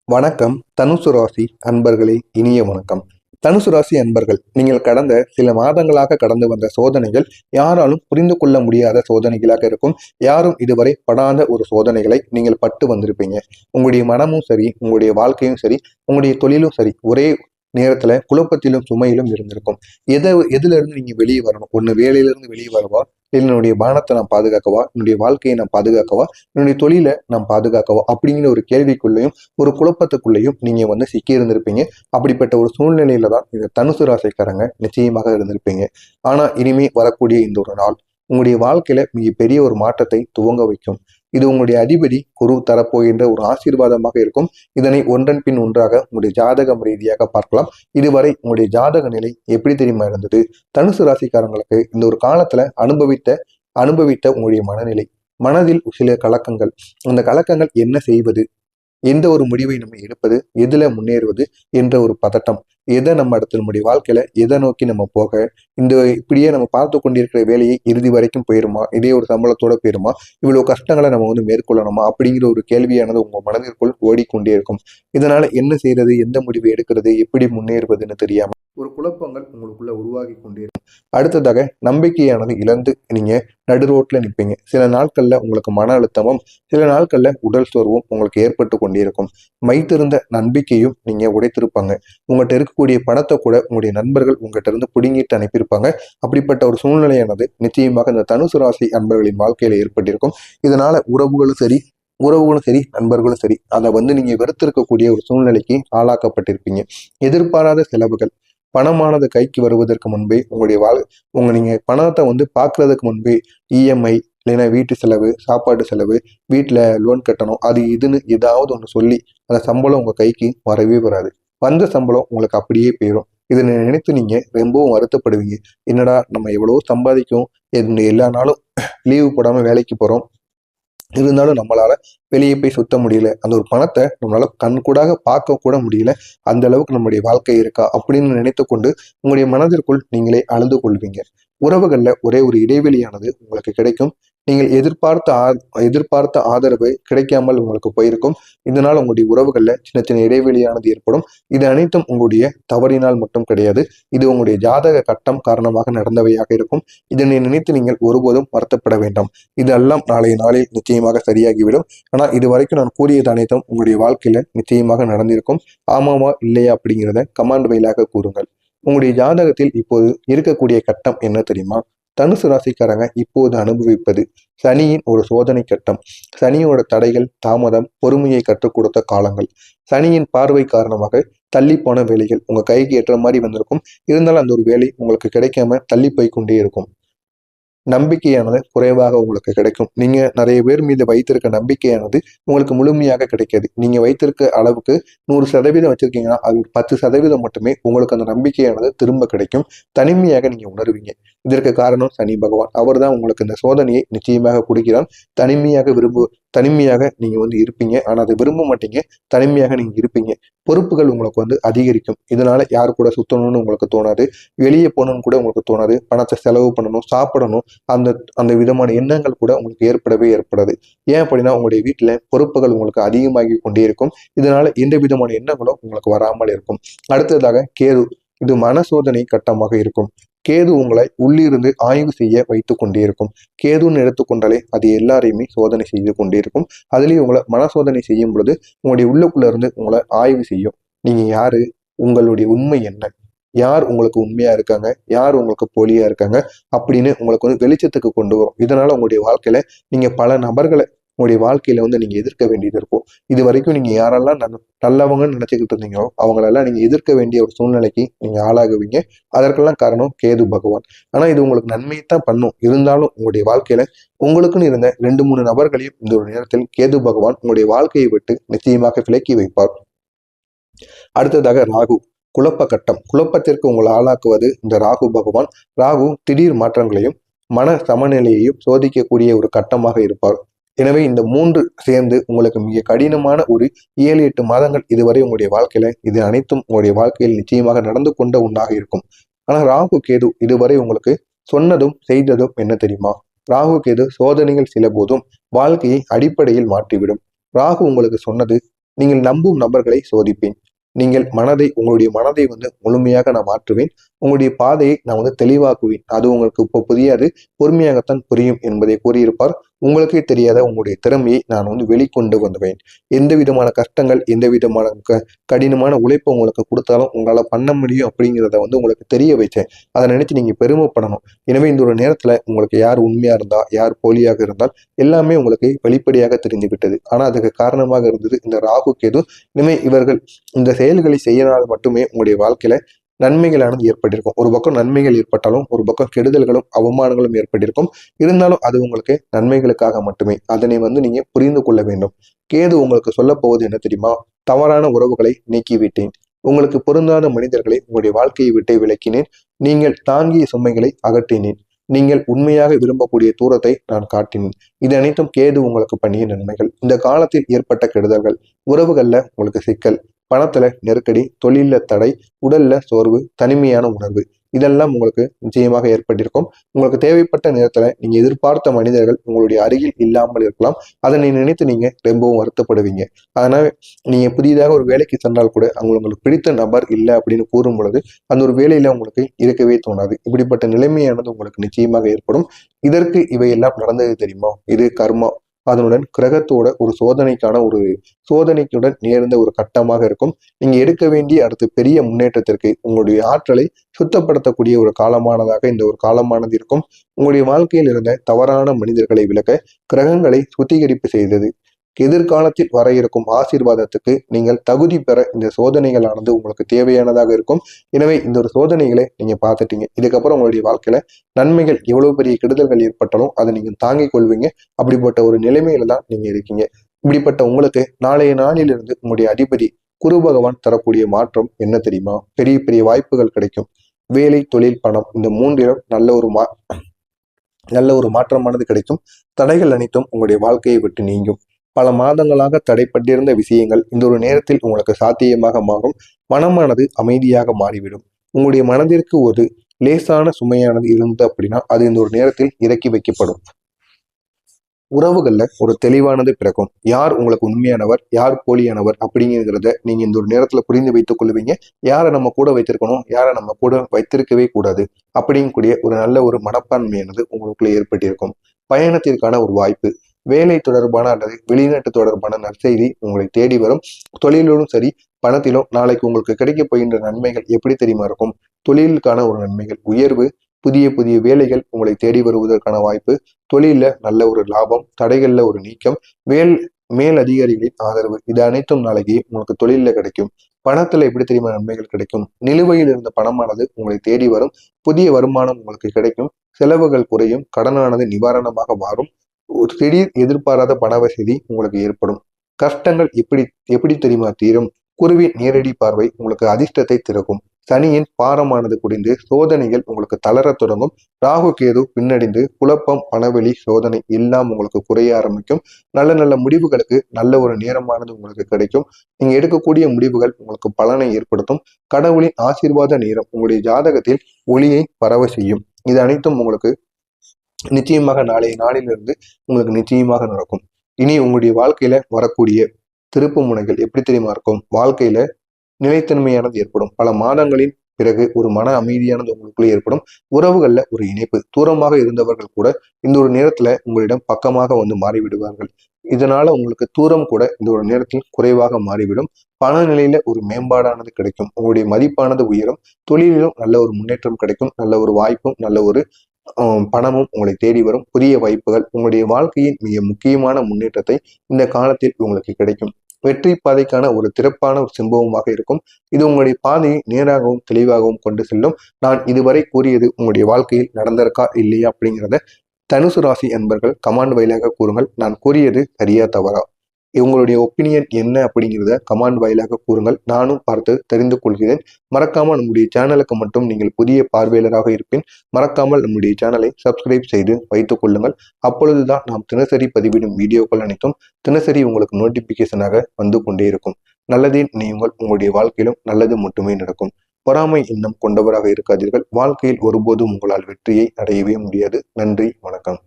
வணக்கம் தனுசு ராசி அன்பர்களே, இனிய வணக்கம். தனுசு ராசி அன்பர்கள், நீங்கள் கடந்த சில மாதங்களாக கடந்து வந்த சோதனைகள் யாராலும் புரிந்து கொள்ள முடியாத சோதனைகளாக இருக்கும். யாரும் இதுவரை படாத ஒரு சோதனைகளை நீங்கள் பட்டு வந்திருப்பீங்க. உங்களுடைய மனமும் சரி, உங்களுடைய வாழ்க்கையும் சரி, உங்களுடைய தொழிலும் சரி, ஒரே நேரத்துல குழப்பத்திலும் சுமையிலும் இருந்திருக்கும். எதுல இருந்து நீங்க வெளியே வரணும்? ஒண்ணு வேலையில இருந்து வெளியே வரவா, இல்லை என்னுடைய பானத்தை நான் பாதுகாக்கவா, என்னுடைய வாழ்க்கையை நான் பாதுகாக்கவா, என்னுடைய தொழிலை நான் பாதுகாக்கவா அப்படிங்கிற ஒரு கேள்விக்குள்ளேயும் ஒரு குழப்பத்துக்குள்ளேயும் நீங்க சிக்கி இருந்திருப்பீங்க. அப்படிப்பட்ட ஒரு சூழ்நிலையில தான் இந்த தனுசு ராசிக்காரங்க நிச்சயமாக இருந்திருப்பீங்க. ஆனா இனிமே வரக்கூடிய இந்த ஒரு நாள் உங்களுடைய வாழ்க்கையில மிகப்பெரிய ஒரு மாற்றத்தை துவங்க வைக்கும். இது உங்களுடைய அதிபதி குரு தரப்போகின்ற ஒரு ஆசீர்வாதமாக இருக்கும். இதனை ஒன்றன் பின் ஒன்றாக உங்களுடைய ஜாதகம் ரீதியாக பார்க்கலாம். இதுவரை உங்களுடைய ஜாதக நிலை எப்படி தெரியுமா இருந்தது? தனுசு ராசிக்காரங்களுக்கு இந்த ஒரு காலத்துல அனுபவித்த உங்களுடைய மனநிலை, மனதில் சில கலக்கங்கள், அந்த கலக்கங்கள் என்ன செய்வது, எந்த ஒரு முடிவை நம்ம எடுப்பது, எதுல முன்னேறுவது என்ற ஒரு பதட்டம், எதை நம்ம இடத்துல நம்முடைய வாழ்க்கையில எதை நோக்கி நம்ம போக, இந்த இப்படியே நம்ம பார்த்து கொண்டிருக்கிற வேலையை இறுதி வரைக்கும் போயிருமா, இதே ஒரு சம்பளத்தோட போயிருமா, இவ்வளவு கஷ்டங்களை நம்ம மேற்கொள்ளணுமா அப்படிங்கிற ஒரு கேள்வியானது உங்க மனதிற்குள் ஓடிக்கொண்டே இருக்கும். இதனால என்ன செய்யறது, எந்த முடிவை எடுக்கிறது, எப்படி முன்னேறுவதுன்னு தெரியாம ஒரு குழப்பங்கள் உங்களுக்குள்ள உருவாகி கொண்டே இருக்கும். அடுத்ததாக நம்பிக்கையானது இழந்து நீங்க நடு ரோட்ல நிற்பீங்க. சில நாட்கள்ல உங்களுக்கு மன அழுத்தமும், சில நாட்கள்ல உடல் சோர்வும் உங்களுக்கு ஏற்பட்டு கொண்டே இருக்கும். வைத்திருந்த நம்பிக்கையும் நீங்க உடைத்திருப்பாங்க. உங்கள்கிட்ட இருக்கக்கூடிய பணத்தை கூட உங்களுடைய நண்பர்கள் உங்ககிட்ட இருந்து பிடுங்கிட்டு அனுப்பியிருப்பாங்க. அப்படிப்பட்ட ஒரு சூழ்நிலையானது நிச்சயமாக இந்த தனுசு ராசி அன்பர்களின் வாழ்க்கையில ஏற்பட்டிருக்கும். இதனால உறவுகளும் சரி, நண்பர்களும் சரி, அதை நீங்க வெறுத்திருக்கக்கூடிய ஒரு சூழ்நிலைக்கு ஆளாக்கப்பட்டிருப்பீங்க. எதிர்பாராத செலவுகள், பணமானது கைக்கு வருவதற்கு முன்பே நீங்க பணத்தை பார்க்கறதுக்கு முன்பே இஎம்ஐ, இல்லைன்னா வீட்டு செலவு, சாப்பாட்டு செலவு, வீட்டுல லோன் கட்டணும், அது இதுன்னு ஏதாவது ஒண்ணு சொல்லி அந்த சம்பளம் உங்க கைக்கு வரவே வராது. வந்த சம்பளம் உங்களுக்கு அப்படியே போயிடும். இதை நினைத்து நீங்க ரொம்பவும் வருத்தப்படுவீங்க. என்னடா நம்ம எவ்வளவோ சம்பாதிக்கும், எல்லா நாளும் லீவு போடாம வேலைக்கு போறோம், இருந்தாலும் நம்மளால வெளியே போய் சுத்த முடியல, அந்த ஒரு பணத்தை நம்மளால கண்கூடாக பார்க்க கூட முடியல, அந்த அளவுக்கு நம்முடைய வாழ்க்கை இருக்கா அப்படின்னு நினைத்து கொண்டு உங்களுடைய மனதிற்குள் நீங்களே அழுது கொள்வீங்க. உறவுகள்ல ஒரே ஒரு இடைவெளியானது உங்களுக்கு கிடைக்கும். நீங்கள் எதிர்பார்த்த ஆதரவு கிடைக்காமல் உங்களுக்கு போயிருக்கும். இதனால் உங்களுடைய உறவுகள்ல சின்ன சின்ன இடைவெளியானது ஏற்படும். இது அனைத்தும் உங்களுடைய தவறினால் மட்டும் கிடையாது, இது உங்களுடைய ஜாதக கட்டம் காரணமாக நடந்தவையாக இருக்கும். இதனை நினைத்து நீங்கள் ஒருபோதும் வருத்தப்பட வேண்டாம். இதெல்லாம் நாளைய நாளில் நிச்சயமாக சரியாகிவிடும். ஆனா இது வரைக்கும் நான் கூறியது அனைத்தும் உங்களுடைய வாழ்க்கையில நிச்சயமாக நடந்திருக்கும். ஆமாவா இல்லையா அப்படிங்கிறத கமாண்ட் வயலாக கூறுங்கள். உங்களுடைய ஜாதகத்தில் இப்போது இருக்கக்கூடிய கட்டம் என்ன தெரியுமா? தனுசு ராசிக்காரங்க இப்போது அனுபவிப்பது சனியின் ஒரு சோதனை கட்டம். சனியோட தடைகள், தாமதம், பொறுமையை கற்றுக் கொடுத்த காலங்கள். சனியின் பார்வை காரணமாக தள்ளி போன வேலைகள் உங்க கைக்கு ஏற்ற மாதிரி வந்திருக்கும். இருந்தாலும் அந்த ஒரு வேலை உங்களுக்கு கிடைக்காம தள்ளி போய் கொண்டே இருக்கும். நம்பிக்கையானது குறைவாக உங்களுக்கு கிடைக்கும். நீங்க நிறைய பேர் மீது வைத்திருக்க நம்பிக்கையானது உங்களுக்கு முழுமையாக கிடைக்காது. நீங்க வைத்திருக்க அளவுக்கு 100% வச்சிருக்கீங்கன்னா அது 10% மட்டுமே உங்களுக்கு அந்த நம்பிக்கையானது திரும்ப கிடைக்கும். தனிமையாக நீங்க உணர்வீங்க. இதற்கு காரணம் சனி பகவான். அவர் தான் உங்களுக்கு இந்த சோதனையை நிச்சயமாக கொடுக்கிறார். தனிமையாக நீங்க இருப்பீங்க. ஆனா அதை விரும்ப மாட்டீங்க. தனிமையாக நீங்க இருப்பீங்க. பொறுப்புகள் உங்களுக்கு அதிகரிக்கும். இதனால யாரு கூட சுத்தணும்னு உங்களுக்கு தோணாது. வெளியே போகணும்னு கூட உங்களுக்கு தோணாது. பணத்தை செலவு பண்ணணும், சாப்பிடணும், அந்த அந்த விதமான எண்ணங்கள் கூட உங்களுக்கு ஏற்படாது. ஏன் அப்படின்னா உங்களுடைய வீட்டுல பொறுப்புகள் உங்களுக்கு அதிகமாகி கொண்டே இருக்கும். இதனால எந்த விதமான எண்ணங்களும் உங்களுக்கு வராமல் இருக்கும். அடுத்ததாக கேது. இது மன சோதனை கட்டமாக இருக்கும். கேது உங்களை உள்ளிருந்து ஆய்வு செய்ய வைத்துக் கொண்டே இருக்கும். கேதுன்னு எடுத்துக்கொண்டாலே அது எல்லாரையுமே சோதனை செய்து கொண்டே இருக்கும். அதுலேயும் உங்களை மன சோதனை செய்யும் பொழுது உங்களுடைய உள்ளுக்குள்ள இருந்து உங்களை ஆய்வு செய்யும். நீங்க யாரு, உங்களுடைய உண்மை என்ன, யார் உங்களுக்கு உண்மையா இருக்காங்க, யார் உங்களுக்கு போலியா இருக்காங்க அப்படின்னு உங்களுக்கு வெளிச்சத்துக்கு கொண்டு வரும். இதனால உங்களுடைய வாழ்க்கையில நீங்க பல நபர்களை உங்களுடைய வாழ்க்கையில நீங்க எதிர்க்க வேண்டியது இருக்கும். இது வரைக்கும் நீங்க யாரெல்லாம் நல்லவங்கன்னு நினைச்சுக்கிட்டு இருந்தீங்களோ அவங்களெல்லாம் நீங்க எதிர்க்க வேண்டிய ஒரு சூழ்நிலைக்கு நீங்க ஆளாகுவீங்க. அதற்கெல்லாம் காரணம் கேது பகவான். ஆனா இது உங்களுக்கு நன்மையைத்தான் பண்ணும். இருந்தாலும் உங்களுடைய வாழ்க்கையில உங்களுக்குன்னு இருந்த 2-3 நபர்களையும் இந்த ஒரு நேரத்தில் கேது பகவான் உங்களுடைய வாழ்க்கையை விட்டு நிச்சயமாக விலக்கி வைப்பார். அடுத்ததாக ராகு. குழப்ப கட்டம். குழப்பத்திற்கு உங்களை ஆளாக்குவது இந்த ராகு பகவான். ராகு திடீர் மாற்றங்களையும் மன சமநிலையையும் சோதிக்கக்கூடிய ஒரு கட்டமாக இருப்பார். எனவே இந்த 3 சேர்ந்து உங்களுக்கு மிக கடினமான ஒரு 7-8 மாதங்கள் இதுவரை உங்களுடைய வாழ்க்கையில இது அனைத்தும் உங்களுடைய வாழ்க்கையில் நிச்சயமாக நடந்து கொண்ட ஒன்றாக இருக்கும். ஆனா ராகு கேது இதுவரை உங்களுக்கு சொன்னதும் செய்ததும் என்ன தெரியுமா? ராகு கேது சோதனைகள் சில போதும் வாழ்க்கையை அடிப்படையில் மாற்றிவிடும். ராகு உங்களுக்கு சொன்னது நீங்கள் நம்பும் நபர்களை சோதிப்பேன். உங்களுடைய மனதை முழுமையாக நான் மாற்றுவேன். உங்களுடைய பாதையை நான் தெளிவாக்குவேன். அது உங்களுக்கு இப்போ புரியாது, பொறுமையாகத்தான் புரியும் என்பதை கூறியிருப்பார். உங்களுக்கே தெரியாத உங்களுடைய திறமையை நான் வெளிக்கொண்டு வந்துவேன். எந்த விதமான கஷ்டங்கள், எந்த விதமான கடினமான உழைப்பு உங்களுக்கு கொடுத்தாலும் உங்களால பண்ண முடியும் அப்படிங்கிறத உங்களுக்கு தெரிய வச்சேன். அதை நினைச்சு நீங்க பெருமைப்படணும். எனவே இந்த ஒரு நேரத்துல உங்களுக்கு யார் உண்மையா இருந்தா, யார் போலியாக இருந்தால் எல்லாமே உங்களுக்கு வெளிப்படையாக தெரிந்து விட்டது. ஆனா அதுக்கு காரணமாக இருந்தது இந்த ராகு கேது. இனிமே இவர்கள் இந்த செயல்களை செய்யறதால் மட்டுமே உங்களுடைய வாழ்க்கையில நன்மைகளானது ஏற்பட்டிருக்கும். ஒரு பக்கம் நன்மைகள் ஏற்பட்டாலும் ஒரு பக்கம் கெடுதல்களும் அவமானங்களும் ஏற்பட்டிருக்கும். இருந்தாலும் அது உங்களுக்கு நன்மைகளுக்காக மட்டுமே. அதனை நீங்க புரிந்து கொள்ள வேண்டும். கேது உங்களுக்கு சொல்ல போவது என்ன தெரியுமா? தவறான உறவுகளை நீக்கிவிட்டேன். உங்களுக்கு பொருந்தாத மனிதர்களை உங்களுடைய வாழ்க்கையை விட்டு விலக்கினேன். நீங்கள் தாங்கிய சுமைகளை அகற்றினேன். நீங்கள் உண்மையாக விரும்பக்கூடிய தூரத்தை நான் காட்டினேன். இது அனைத்தும் கேது உங்களுக்கு பண்ணிய நன்மைகள். இந்த காலத்தில் ஏற்பட்ட கெடுதல்கள், உறவுகள்ல உங்களுக்கு சிக்கல், பணத்துல நெருக்கடி, தொழில தடை, உடல்ல சோர்வு, தனிமையான உணர்வு, இதெல்லாம் உங்களுக்கு நிச்சயமாக ஏற்பட்டிருக்கும். உங்களுக்கு தேவைப்பட்ட நேரத்துல நீங்க எதிர்பார்த்த மனிதர்கள் உங்களுடைய அருகில் இல்லாமல் இருக்கலாம். அதனை நினைத்து நீங்க ரொம்பவும் வருத்தப்படுவீங்க. அதனால நீங்க புதிதாக ஒரு வேலைக்கு சென்றால் கூட அங்க உங்களுக்கு பிடித்த நபர் இல்லை அப்படின்னு கூறும் பொழுது அந்த ஒரு வேலையில உங்களுக்கு இருக்கவே தோணாது. இப்படிப்பட்ட நிலைமையானது உங்களுக்கு நிச்சயமாக ஏற்படும். இதற்கு இவையெல்லாம் நடந்தது தெரியுமா? இது கர்மா. அதனுடன் கிரகத்தோட ஒரு சோதனைக்குடன் நேர்ந்த ஒரு கட்டமாக இருக்கும். நீங்க எடுக்க வேண்டிய அடுத்த பெரிய முன்னேற்றத்திற்கு உங்களுடைய ஆற்றலை சுத்தப்படுத்தக்கூடிய ஒரு காலமானதாக இந்த ஒரு காலமானது இருக்கும். உங்களுடைய வாழ்க்கையில் இருந்த தவறான மனிதர்களை விலக்க கிரகங்களை சுத்திகரிப்பு செய்தது. எதிர்காலத்தில் வர இருக்கும் ஆசீர்வாதத்துக்கு நீங்கள் தகுதி பெற இந்த சோதனைகளானது உங்களுக்கு தேவையானதாக இருக்கும். எனவே இந்த ஒரு சோதனைகளை நீங்க பார்த்துட்டீங்க. இதுக்கப்புறம் உங்களுடைய வாழ்க்கையில நன்மைகள், எவ்வளவு பெரிய கெடுதல்கள் ஏற்பட்டாலும் அதை நீங்க தாங்கிக் கொள்வீங்க. அப்படிப்பட்ட ஒரு நிலைமையில தான் நீங்க இருக்கீங்க. இப்படிப்பட்ட உங்களுக்கு நாளைய நாளிலிருந்து உங்களுடைய அதிபதி குரு பகவான் தரக்கூடிய மாற்றம் என்ன தெரியுமா? பெரிய பெரிய வாய்ப்புகள் கிடைக்கும். வேலை, தொழில், பணம், இந்த மூன்றிலும் நல்ல ஒரு மாற்றமானது கிடைக்கும். தடைகள் அனைத்தும் உங்களுடைய வாழ்க்கையை விட்டு நீங்கும். பல மாதங்களாக தடைப்பட்டிருந்த விஷயங்கள் இந்த ஒரு நேரத்தில் உங்களுக்கு சாத்தியமாக மாறும். மனமானது அமைதியாக மாறிவிடும். உங்களுடைய மனதிற்கு ஒரு லேசான சுமையானது இருந்தது அப்படின்னா அது இந்த ஒரு நேரத்தில் இறக்கி வைக்கப்படும். உறவுகள்ல ஒரு தெளிவானது பிறக்கும். யார் உங்களுக்கு உண்மையானவர், யார் போலியானவர் அப்படிங்கிறத நீங்க இந்த ஒரு நேரத்துல புரிந்து வைத்துக் கொள்வீங்க. யாரை நம்ம கூட வைத்திருக்கணும், யாரை நம்ம கூட வைத்திருக்கவே கூடாது அப்படிங்கக்கூடிய ஒரு நல்ல ஒரு மனப்பான்மையானது உங்களுக்குள்ள ஏற்பட்டிருக்கும். பயணத்திற்கான ஒரு வாய்ப்பு, வேலை தொடர்பான அல்லது வெளிநாட்டு தொடர்பான நற்செய்தி உங்களை தேடி வரும். தொழிலும் சரி, பணத்திலும் நாளைக்கு உங்களுக்கு கிடைக்க போகின்ற நன்மைகள் எப்படி தெரியுமா இருக்கும்? தொழிலுக்கான ஒரு நன்மைகள், உயர்வு, புதிய புதிய வேலைகள் உங்களை தேடி வருவதற்கான வாய்ப்பு, தொழில நல்ல ஒரு லாபம், தடைகள்ல ஒரு நீக்கம், மேல் அதிகாரிகளின் ஆதரவு, இது அனைத்தும் நாளைக்கு உங்களுக்கு தொழில கிடைக்கும். பணத்துல எப்படி தெரியுமா நன்மைகள் கிடைக்கும்? நிலுவையில் இருந்த பணமானது உங்களை தேடி வரும். புதிய வருமானம் உங்களுக்கு கிடைக்கும். செலவுகள் குறையும். கடனானது நிவாரணமாக மாறும். ஒரு திடீர் எதிர்பாராத பண வசதி உங்களுக்கு ஏற்படும். கஷ்டங்கள் எப்படி தெரியுமா தீரும்? குருவின் நேரடி பார்வை உங்களுக்கு அதிர்ஷ்டத்தை திறக்கும். சனியின் பாரமானது குடிந்து சோதனைகள் உங்களுக்கு தளர தொடங்கும். ராகு கேது பின்னடைந்து குழப்பம், பணவெளி, சோதனை எல்லாம் உங்களுக்கு குறைய ஆரம்பிக்கும். நல்ல நல்ல முடிவுகளுக்கு நல்ல ஒரு நேரமானது உங்களுக்கு கிடைக்கும். நீங்க எடுக்கக்கூடிய முடிவுகள் உங்களுக்கு பலனை ஏற்படுத்தும். கடவுளின் ஆசீர்வாத நேரம் உங்களுடைய ஜாதகத்தில் ஒளியை பரவ செய்யும். இது அனைத்தும் உங்களுக்கு நிச்சயமாக நாளைய நாளிலிருந்து உங்களுக்கு நிச்சயமாக நடக்கும். இனி உங்களுடைய வாழ்க்கையில வரக்கூடிய திருப்பு முனைகள் எப்படி தெரியுமா இருக்கும்? வாழ்க்கையில நிலைத்தன்மையானது ஏற்படும். பல மாதங்களின் பிறகு ஒரு மன அமைதியானது உங்களுக்குள்ளே ஏற்படும். உறவுகள்ல ஒரு இணைப்பு. தூரமாக இருந்தவர்கள் கூட இந்த ஒரு நேரத்துல உங்களிடம் பக்கமாக மாறிவிடுவார்கள். இதனால உங்களுக்கு தூரம் கூட இந்த ஒரு நேரத்தில் குறைவாக மாறிவிடும். பண நிலையில ஒரு மேம்பாடானது கிடைக்கும். உங்களுடைய மதிப்பானது உயரும். தொழிலிலும் நல்ல ஒரு முன்னேற்றம் கிடைக்கும். நல்ல ஒரு வாய்ப்பும், நல்ல ஒரு பணமும் உங்களை தேடி வரும். புதிய வாய்ப்புகள் உங்களுடைய வாழ்க்கையின் மிக முக்கியமான முன்னேற்றத்தை இந்த காலத்தில் உங்களுக்கு கிடைக்கும். வெற்றி பாதைக்கான ஒரு திறப்பான ஒரு சம்பவமாக இருக்கும். இது உங்களுடைய பாதையை நேராகவும் தெளிவாகவும் கொண்டு செல்லும். நான் இதுவரை கூறியது உங்களுடைய வாழ்க்கையில் நடந்திருக்கா இல்லையா அப்படிங்கிறத தனுசு ராசி அன்பர்கள் கமாண்ட் வாயிலாக கூறுங்கள். நான் கூறியது சரியா தவறா? உங்களுடைய ஒப்பீனியன் என்ன அப்படிங்கிறத கமாண்ட் வாயிலாக கூறுங்கள். நானும் பார்த்து தெரிந்து கொள்கிறேன். மறக்காமல் நம்முடைய சேனலுக்கு மட்டும் நீங்கள் புதிய பார்வையாளராக இருப்பேன். மறக்காமல் நம்முடைய சேனலை சப்ஸ்கிரைப் செய்து வைத்துக் கொள்ளுங்கள். அப்பொழுதுதான் நாம் தினசரி பதிவிடும் வீடியோக்கள் அனைத்தும் தினசரி உங்களுக்கு நோட்டிபிகேஷனாக வந்து கொண்டே இருக்கும். நல்லதே நினையுங்கள். உங்களுடைய வாழ்க்கையிலும் நல்லது மட்டுமே நடக்கும். பொறாமை எண்ணம் கொண்டவராக இருக்காதீர்கள். வாழ்க்கையில் ஒருபோதும் உங்களால் வெற்றியை அடையவே முடியாது. நன்றி, வணக்கம்.